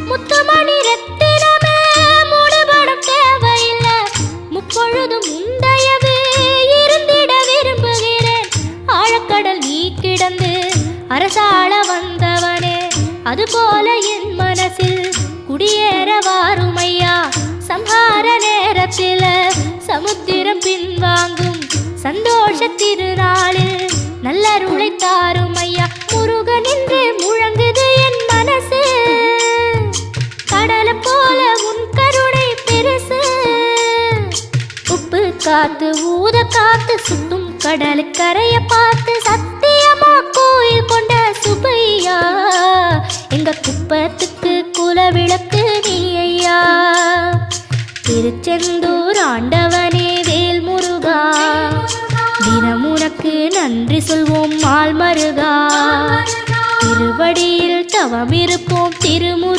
முத்துமணி ரத்தினமே மூடுபடம் தேவையில்லை, முப்பொழுதும் உண்டையவே இருந்திட விரும்புகிறேன். ஆழக்கடல் நீ கிடந்து அரசாள வந்தவனே, அதுபோல என் மனசில் குடியேற வாருமையா. சம்ஹார நேரத்தில் சமுத்திரம் பின்வாங்கும் சந்தோஷ திருநாளில் நல்லருளை தாரும் ஐயா. முருகன் என்று முழங்குது என் மனசு, கடலை போல உன் கருணை பெருசு. உப்பு காத்து ஊத காத்து சுத்தும் கடலு கரைய பார்த்து சத்தியமா கோயில் கொண்ட சுப்பையா. எங்க குப்பத்துக்கு குலவிளக்கு நீ ஐயா. திருச்செந்தூர் ஆண்டவனே வேல் முருகா, தினம் உனக்கு நன்றி சொல்வோம் மால் மருகா. திருவடியில் தவம் இருப்போம் திருமுரு